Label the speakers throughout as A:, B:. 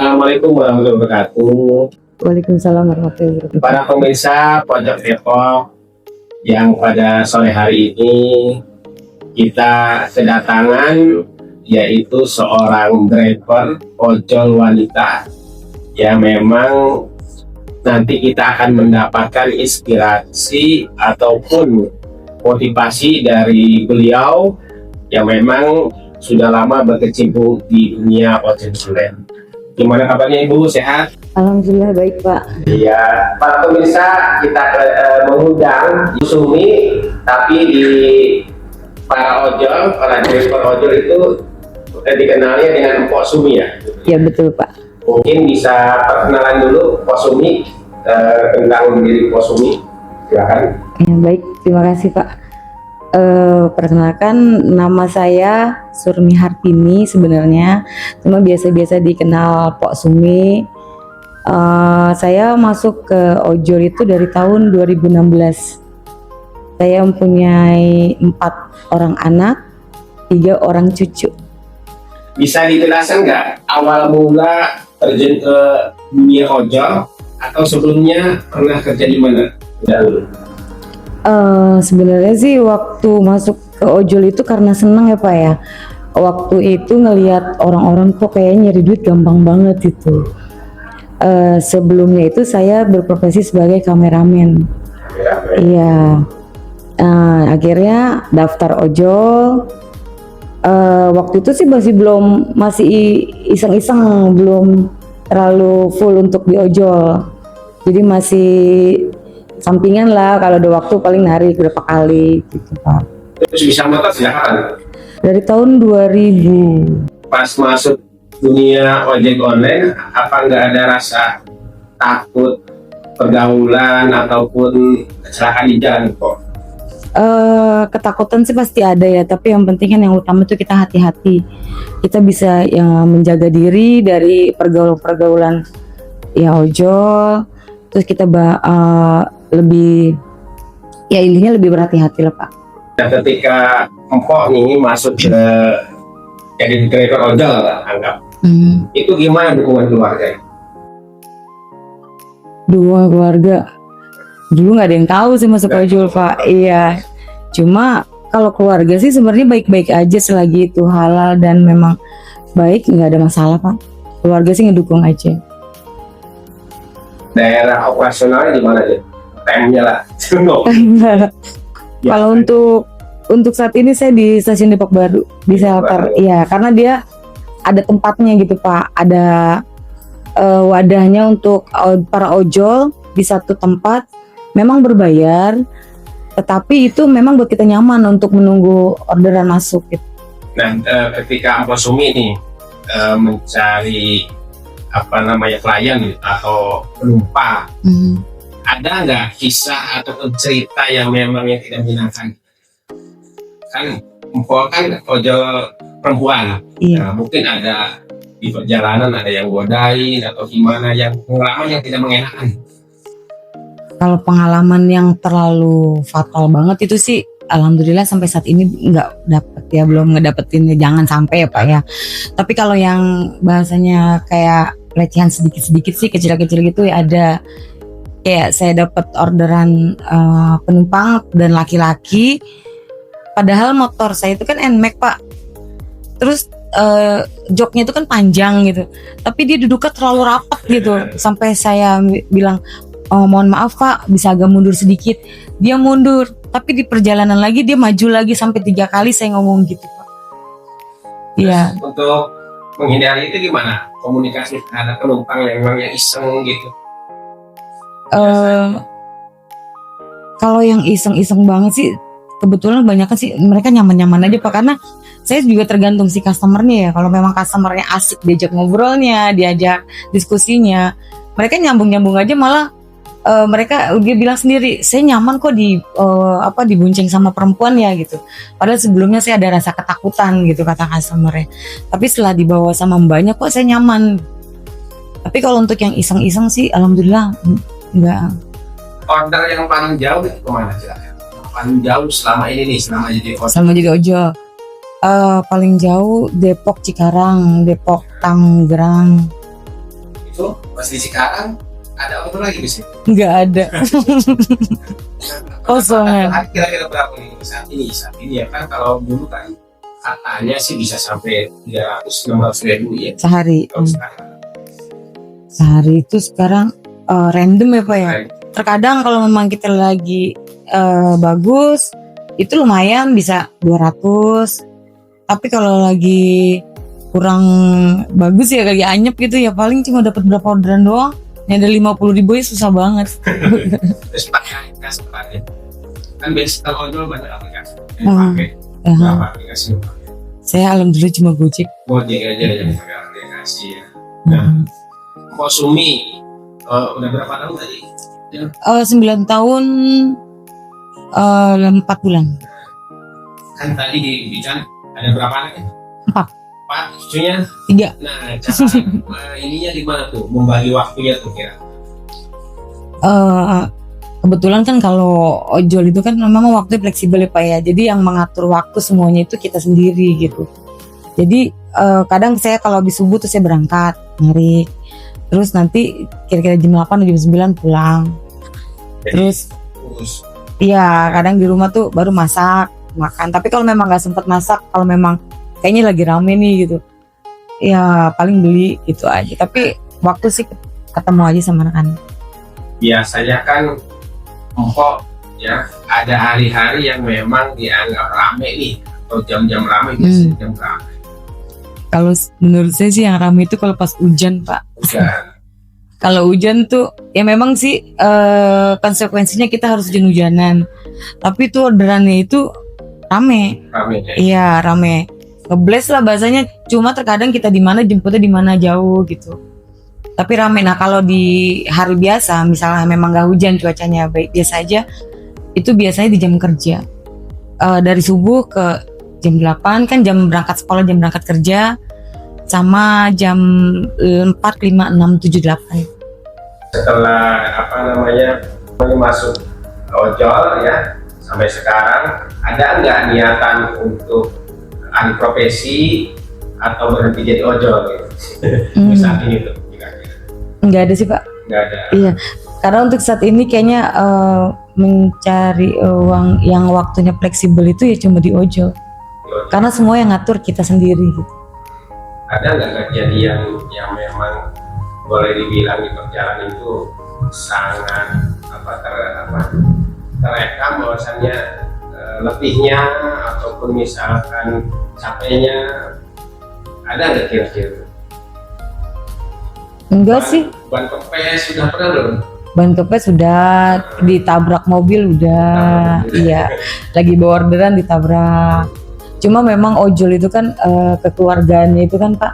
A: Assalamualaikum warahmatullahi wabarakatuh.
B: Waalaikumsalam warahmatullahi wabarakatuh.
A: Para pemirsa Pojok Depok yang pada sore hari ini kita kedatangan yaitu seorang driver ojol wanita yang memang nanti kita akan mendapatkan inspirasi ataupun motivasi dari beliau yang memang sudah lama berkecimpung di dunia ojek online. Gimana kabarnya Ibu? Sehat?
B: Alhamdulillah baik Pak.
A: Iya, para pemirsa kita mengundang Bu Sumi, tapi di para ojol, para driver ojol itu dikenalnya dengan Mpok Sumi ya?
B: Ya betul Pak.
A: Mungkin bisa perkenalan dulu Mpok Sumi, tentang diri Mpok Sumi, silakan.
B: Ya, baik, terima kasih Pak. Perkenalkan, nama saya Surmi Hartini sebenarnya, cuma biasa-biasa dikenal Pok Sumi. Saya masuk ke ojol itu dari tahun 2016. Saya mempunyai 4 orang anak, 3 orang cucu.
A: Bisa dijelaskan nggak awal mula terjun ke dunia ojol atau sebelumnya pernah kerja di mana? Dahulu.
B: Sebenarnya sih waktu masuk ke ojol itu karena senang ya Pak ya. Waktu itu ngelihat orang-orang kok kayak nyari duit gampang banget itu. Sebelumnya itu saya berprofesi sebagai kameramen. Iya. Akhirnya daftar ojol. Waktu itu sih masih iseng-iseng, belum terlalu full untuk di ojol. Jadi masih sampingan lah, kalau ada waktu paling narik berapa kali gitu Pak.
A: Terus bisa motor sejak kapan?
B: Dari tahun 2000.
A: Pas masuk dunia ojek online, apa nggak ada rasa takut pergaulan ataupun kecelakaan di jalan kok?
B: Ketakutan sih pasti ada ya, tapi yang penting kan yang utama itu kita hati-hati. Kita bisa yang menjaga diri dari pergaulan ya ojol. Terus kita lebih ya intinya lebih berhati-hati lah Pak.
A: Nah, ketika Mpok nih masuk ke jadi driver ojol lah anggap, itu gimana dukungan keluarga?
B: Dua keluarga dulu nggak ada yang tahu sih masuk ojol Pak. Iya, cuma kalau keluarga sih sebenarnya baik-baik aja selagi itu halal dan memang baik, nggak ada masalah Pak. Keluarga sih ngedukung aja.
A: Daerah operasionalnya di mana aja? Time-nya lah.
B: Kalau untuk saat ini saya di stasiun Depok Baru di shelter. Iya, karena dia ada tempatnya gitu Pak. Ada wadahnya untuk para ojol di satu tempat. Memang berbayar, tetapi itu memang buat kita nyaman untuk menunggu orderan masuk gitu.
A: Nah, ketika Mpok Sumi nih mencari klien atau penumpang, ada nggak kisah ataupun cerita yang memang yang tidak menyenangkan? Kan Mpok kan ojol perempuan,
B: Iya.
A: Nah, mungkin ada di perjalanan ada yang godain atau gimana yang pengalaman yang tidak mengenakan.
B: Kalau pengalaman yang terlalu fatal banget itu sih alhamdulillah sampai saat ini nggak dapet ya, belum ngedapetinnya, jangan sampai ya Pak ya. Tapi kalau yang bahasanya kayak pelecehan sedikit-sedikit sih, kecil-kecil gitu ya ada. Kayak saya dapat orderan penumpang dan laki-laki, padahal motor saya itu kan NMAX Pak. Terus joknya itu kan panjang gitu, tapi dia duduknya terlalu rapat gitu. Sampai saya bilang, oh mohon maaf Pak, bisa agak mundur sedikit. Dia mundur, tapi di perjalanan lagi dia maju lagi sampai 3 kali saya ngomong gitu Pak. Iya.
A: Untuk menghindari itu gimana? Komunikasi terhadap penumpang yang memang yang iseng gitu.
B: Kalau yang iseng-iseng banget sih, kebetulan kebanyakan sih mereka nyaman-nyaman aja Pak, karena saya juga tergantung si customernya ya. Kalau memang customernya asik diajak ngobrolnya, diajak diskusinya, mereka nyambung-nyambung aja, malah dia bilang sendiri, saya nyaman kok dibonceng sama perempuan ya gitu. Padahal sebelumnya saya ada rasa ketakutan gitu kata customernya. Tapi setelah dibawa sama mbaknya kok saya nyaman. Tapi kalau untuk yang iseng-iseng sih alhamdulillah enggak.
A: Order yang paling jauh itu kemana sih? Paling jauh selama ini nih, selama jadi ojol.
B: Selama jadi ojol. Paling jauh Depok Cikarang, Depok Tangerang.
A: itu pas di Cikarang ada order lagi di sini.
B: Nggak ada. Kosongan.
A: Kira-kira berapa nih saat ini? Saat ini ya kan kalau dulu kan katanya sih bisa sampai 300-600 ribu ya.
B: Sehari.
A: Kalau sekarang
B: Sehari itu sekarang random ya Pak ya.
A: kayak
B: Terkadang kalau memang kita lagi bagus itu lumayan bisa 200. Tapi kalau lagi kurang bagus ya lagi anyep gitu ya paling cuma dapat berapa orderan doang. Yang ada 50.000 ya susah banget.
A: terus pakai aplikasi ya. Kan biasa kalau ojol banyak aplikasi.
B: Hmm.
A: Pakai
B: Ya,
A: berapa aplikasi?
B: saya alhamdulillah cuma Gojek.
A: Gojek aja yang pakai aplikasi ya. Nah,
B: Hmm.
A: Sumi udah berapa tahun tadi?
B: 9 tahun 4 bulan.
A: Kan tadi dibilang ada berapa anaknya?
B: 4.
A: 4 cucunya.
B: 3.
A: Nah, cara ininya di mana tuh? Membagi waktunya tuh kira.
B: Kebetulan kan kalau ojol itu kan memang waktunya fleksibel ya Pak ya. Jadi yang mengatur waktu semuanya itu kita sendiri gitu. Jadi kadang saya kalau habis subuh tuh saya berangkat narik. Terus nanti kira-kira jam 8 atau jam 9 pulang. Terus
A: Terus
B: iya kadang di rumah tuh baru masak, makan. Tapi kalau memang nggak sempet masak, kalau memang kayaknya lagi rame nih gitu, ya paling beli gitu aja. Tapi waktu sih ketemu aja sama anak-anak.
A: biasanya kan empok ya ada hari-hari yang memang dianggap rame nih atau jam-jam rame biasanya jam berapa?
B: Kalau menurut saya sih yang rame itu kalau pas hujan Pak.
A: Hujan.
B: Kalau hujan tuh ya memang sih konsekuensinya kita harus hujan-hujanan. Tapi itu orderannya itu rame.
A: Rame ya.
B: Iya rame. Ngebles lah bahasanya. Cuma terkadang kita di mana jemputnya di mana jauh gitu. Tapi rame. Nah kalau di hari biasa misalnya memang gak hujan cuacanya baik biasa aja, itu biasanya di jam kerja. Dari subuh ke jam 8 kan jam berangkat sekolah, jam berangkat kerja, sama jam 4, 5, 6, 7, 8.
A: Setelah apa namanya masuk ojol ya sampai sekarang ada nggak niatan untuk alih profesi atau berhenti jadi ojol gitu? Saat ini tuh kira-kira.
B: Nggak ada sih Pak.
A: Nggak ada.
B: Iya, karena untuk saat ini kayaknya mencari uang yang waktunya fleksibel itu ya cuma di ojol. Karena semua yang ngatur kita sendiri gitu.
A: Ada nggak kejadian yang memang boleh dibilang di perjalanan itu sangat terekam bahwasannya lebihnya ataupun misalkan capeknya ada nggak kira-kira?
B: Enggak sih,
A: Ban kempes sudah pernah belum?
B: ban kepes sudah, ditabrak mobil udah, iya, lagi bawa orderan ditabrak. Cuma memang ojol itu kan kekeluargaannya itu kan Pak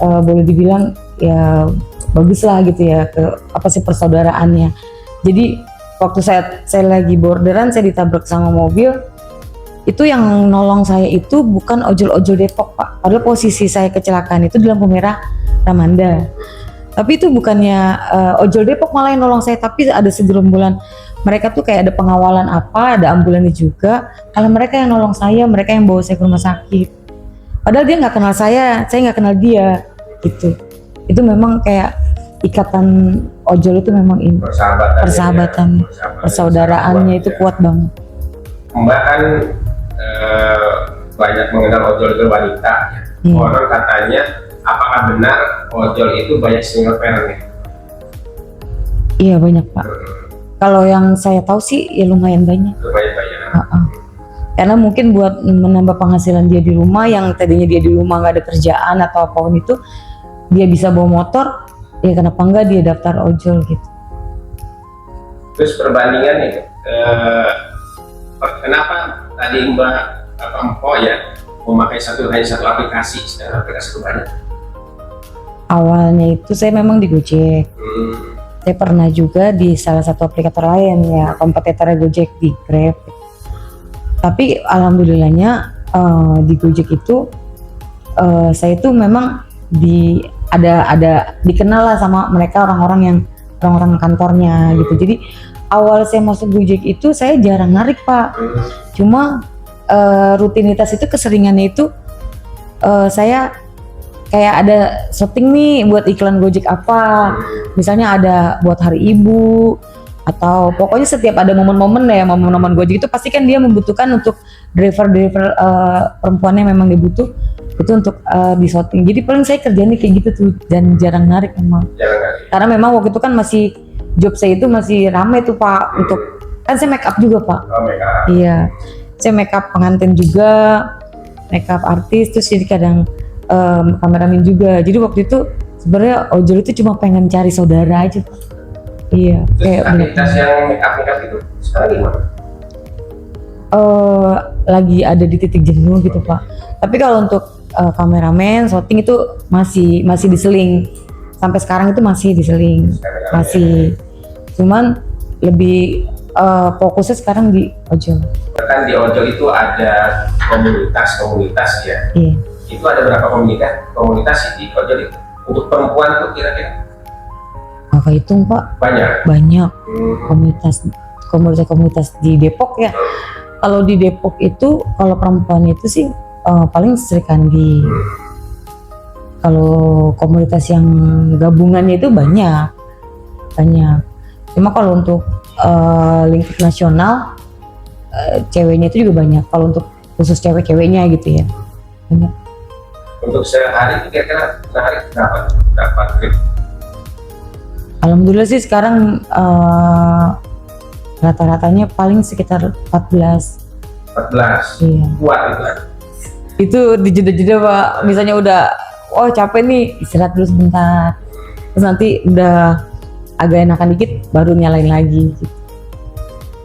B: boleh dibilang ya bagus lah gitu ya, ke apa sih persaudaraannya. Jadi waktu saya lagi bawa orderan saya ditabrak sama mobil, itu yang nolong saya itu bukan ojol-ojol Depok Pak. Padahal posisi saya kecelakaan itu di lampu merah Ramanda. Tapi itu bukannya ojol Depok malah yang nolong saya, tapi ada segerombolan mereka tuh kayak ada pengawalan apa, ada ambulannya juga. Kalau mereka yang nolong saya, mereka yang bawa saya ke rumah sakit. Padahal dia nggak kenal saya nggak kenal dia, gitu. Itu memang kayak ikatan ojol itu memang ini persahabatan, persaudaraannya itu kuat banget.
A: Mbak kan banyak mengenal ojol itu wanita. Orang katanya apakah benar ojol itu banyak single parent?
B: Iya banyak Pak. Kalau yang saya tahu sih ya lumayan banyak.
A: Lumayan banyak.
B: Karena mungkin buat menambah penghasilan dia di rumah, yang tadinya dia di rumah nggak ada kerjaan atau apapun itu, dia bisa bawa motor, ya kenapa enggak dia daftar ojol gitu.
A: Terus perbandingan nih, kenapa tadi Mbak Empok ya memakai hanya satu aplikasi, sedangkan aplikasi itu banyak?
B: Awalnya itu saya memang di Gojek. Saya pernah juga di salah satu aplikator lain ya, kompetitor Gojek di Grab. Tapi alhamdulillahnya di Gojek itu saya itu memang ada dikenal lah sama mereka, orang-orang kantornya gitu. Jadi awal saya masuk Gojek itu saya jarang narik Pak. Cuma rutinitas itu keseringannya itu saya kayak ada syuting nih buat iklan Gojek apa, misalnya ada buat Hari Ibu atau pokoknya setiap ada momen-momen ya, momen-momen Gojek itu pasti kan dia membutuhkan untuk driver perempuannya memang dibutuh itu untuk di syuting. Jadi paling saya kerjanya kayak gitu tuh dan jarang narik memang. Karena memang waktu itu kan masih job saya itu masih rame tuh Pak, untuk kan saya make up juga Pak.
A: Oh, make up.
B: Iya, saya make up pengantin juga, make up artis, terus jadi kadang kameramen juga. Jadi waktu itu sebenarnya ojol itu cuma pengen cari saudara aja Pak. Iya,
A: Terus
B: kayak
A: aktivitas yang make up itu sekarang gimana?
B: lagi ada di titik jenuh gitu Pak. Tapi kalau untuk kameramen, syuting itu masih diseling. Sampai sekarang itu masih diseling, masih. Cuman lebih fokusnya sekarang di ojol.
A: Kan di ojol itu ada komunitas ya.
B: Iya.
A: Itu ada berapa komunitas di ojol itu? Untuk perempuan tuh kira-kira?
B: Kakak hitung Pak,
A: Banyak.
B: banyak komunitas di Depok ya. Kalau di Depok itu, kalau perempuan itu sih paling Sri Kandi. Kalau komunitas yang gabungannya itu banyak. Cuma kalau untuk lingkup nasional, ceweknya itu juga banyak. Kalau untuk khusus cewek-ceweknya gitu ya, banyak.
A: Untuk sehari itu kira-kira narik berapa trip?
B: Alhamdulillah sih sekarang rata-ratanya paling sekitar 14.
A: 14.
B: Iya.
A: Kuat itu kan?
B: Itu di jeda-jeda Pak, misalnya udah capek nih istirahat dulu sebentar, terus nanti udah agak enakan dikit baru nyalain lagi gitu.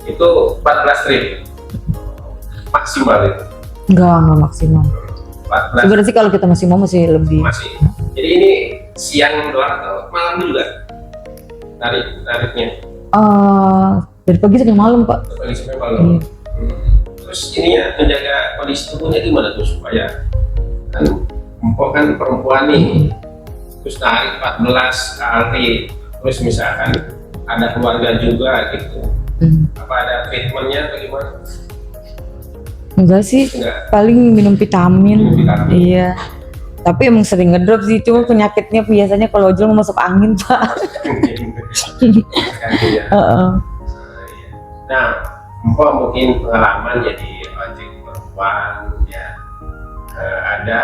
A: Itu 14 trip maksimal itu?
B: Enggak maksimal.
A: 14
B: Sebenarnya sih kalau kita masih mau masih lebih.
A: masih. Jadi ini siang doang atau malam juga nariknya?
B: Dari pagi sampai malam Pak.
A: Pagi sampai malam.
B: Iya.
A: Terus ininya menjaga kondisi tubuhnya gimana tuh supaya kan empok kan perempuan nih, terus narik 14 kali, terus misalkan ada keluarga juga gitu, apa ada treatmentnya atau gimana?
B: Enggak sih,
A: Enggak.
B: paling minum vitamin.
A: Minum vitamin.
B: Iya. Tapi emang sering ngedrop sih, cuma penyakitnya biasanya kalau ojol mau masuk angin Pak.
A: Kan gitu ya. Nah, empok mungkin pengalaman jadi ojek perempuan ya, ada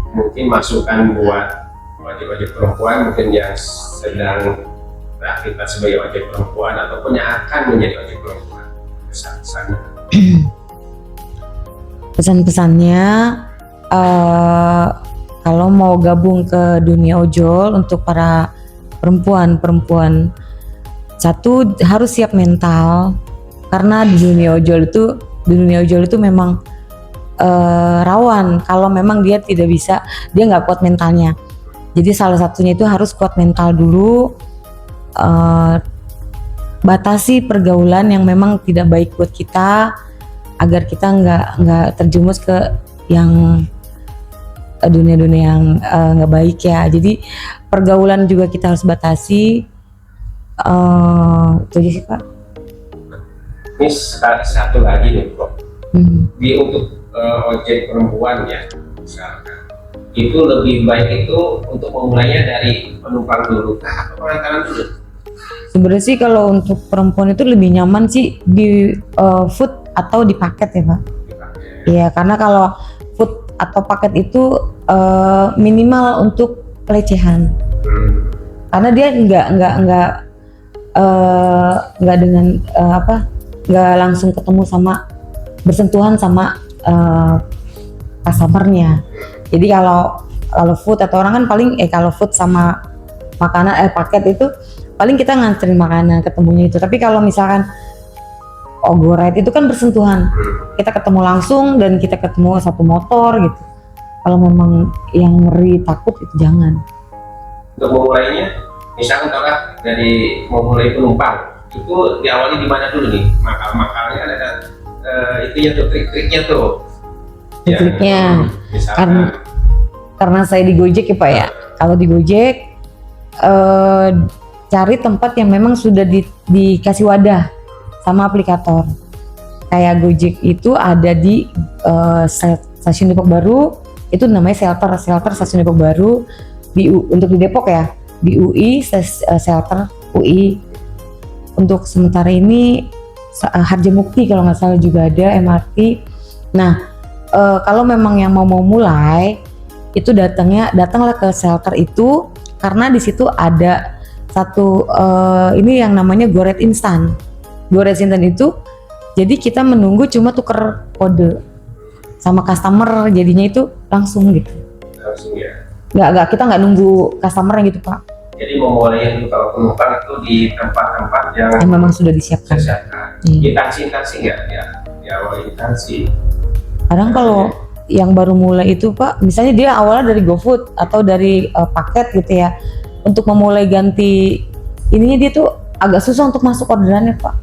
A: mungkin masukan buat ojek-ojek perempuan mungkin yang sedang beraktivitas sebagai ojek perempuan ataupun yang akan menjadi ojek perempuan, kesan-kesannya.
B: Pesan-pesannya kalau mau gabung ke dunia ojol untuk para perempuan, satu harus siap mental, karena di dunia ojol itu memang rawan kalau memang dia nggak kuat mentalnya. Jadi salah satunya itu harus kuat mental dulu, batasi pergaulan yang memang tidak baik buat kita agar kita nggak terjumus ke yang dunia-dunia yang nggak baik ya. Jadi pergaulan juga kita harus batasi. Itu aja sih Pak.
A: Ini satu lagi nih Bro, di untuk ojek perempuan ya misalkan, itu lebih baik itu untuk memulainya dari penumpang dulu atau pengantaran dulu?
B: Sebenarnya sih kalau untuk perempuan itu lebih nyaman sih di food atau di paket ya Pak. Iya, karena kalau food atau paket itu minimal untuk pelecehan. Karena dia nggak dengan nggak langsung ketemu sama bersentuhan sama customernya. Jadi kalau food atau orang kan paling kalau food sama makanan paket itu paling kita nganterin makanan ketemunya itu. Tapi kalau misalkan Ogorite itu kan bersentuhan, kita ketemu langsung dan kita ketemu satu motor gitu. Kalau memang yang ngeri takut itu jangan.
A: Untuk memulainya, misalkan kalau dari memulai penumpang itu diawali di mana dulu nih? Makal-makalnya ada itunya tuh, trik-triknya tuh.
B: Triknya,
A: misalkan
B: karena saya di Gojek ya Pak ya. Kalau di Gojek cari tempat yang memang sudah dikasih wadah sama aplikator. Kayak Gojek itu ada di stasiun Depok Baru, itu namanya shelter Stasiun Depok Baru untuk di Depok ya, di UI shelter UI. Untuk sementara ini Harjamukti kalau nggak salah juga ada MRT. Nah kalau memang yang mau mulai itu datanglah ke shelter itu, karena di situ ada satu ini yang namanya Goret Instan. Goret Instan itu jadi kita menunggu cuma tuker kode sama customer, jadinya itu langsung gitu.
A: Langsung ya.
B: Nggak kita nggak nunggu customer gitu Pak.
A: Jadi memulai itu kalau penumpang itu di tempat-tempat yang
B: Memang sudah disiapkan.
A: Di taksi nggak ya? Di awal taksi.
B: Kadang kalau yang baru mulai itu Pak, misalnya dia awalnya dari GoFood atau dari paket gitu ya, untuk memulai ganti ininya dia tuh agak susah untuk masuk orderannya Pak.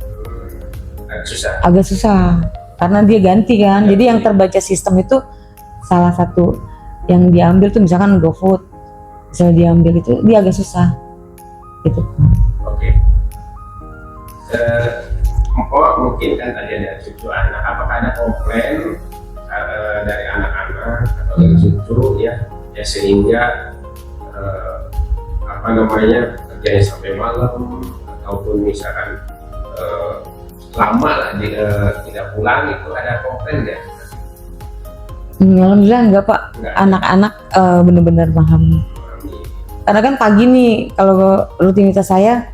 B: Agak susah karena dia ganti kan. Jadi yang terbaca sistem itu salah satu yang diambil tuh misalkan GoFood. Misalnya diambil itu dia agak susah gitu.
A: Oke. Empok mungkin kan tadi ada cucu anak, apakah ada komplain dari anak-anak atau dari cucu ya sehingga apa namanya kerjanya sampai malam ataupun misalkan lama lah tidak pulang, itu ada komplain nggak?
B: Alhamdulillah enggak Pak. Anak-anak benar-benar paham. Karena kan pagi nih, kalau rutinitas saya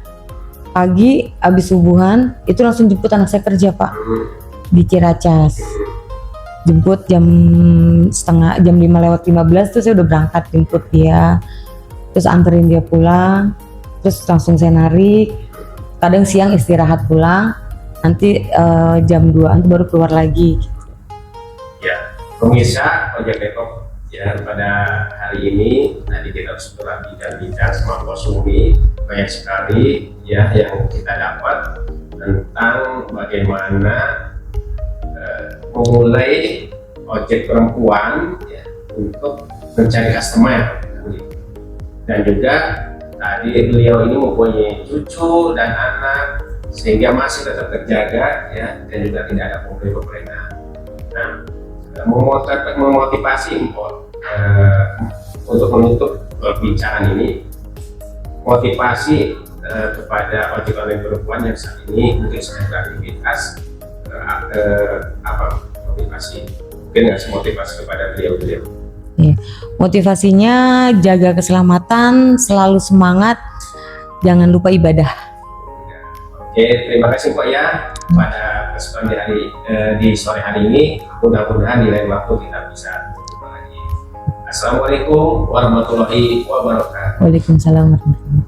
B: pagi habis subuhan itu langsung jemput anak saya kerja Pak di Ciracas. Jemput jam 5:15 tuh saya udah berangkat jemput dia, terus anterin dia pulang, terus langsung saya narik. Kadang siang istirahat pulang, nanti jam 2 baru keluar lagi.
A: Ya, pemirsa Ojek Depok ya, pada hari ini tadi kita sudah bincang-bincang sama Bos Sumi, banyak sekali ya yang kita dapat tentang bagaimana memulai ojek perempuan ya, untuk mencari customer. Dan juga tadi beliau ini mempunyai cucu dan anak sehingga masih tetap terjaga ya, dan juga tidak ada komplain. Nah, memotivasi untuk menutup perbincangan ini, motivasi kepada ojek online perempuan yang saat ini mungkin sedang beraktivitas, apa motivasi, mungkin nggak motivasi kepada beliau-beliau?
B: Ya, motivasinya jaga keselamatan, selalu semangat, jangan lupa ibadah.
A: Oke, terima kasih Pak ya pada kesempatan di sore hari ini. Mudah-mudahan di lain waktu kita bisa berjumpa lagi. Assalamualaikum warahmatullahi wabarakatuh.
B: Waalaikumsalam warahmatullahi wabarakatuh.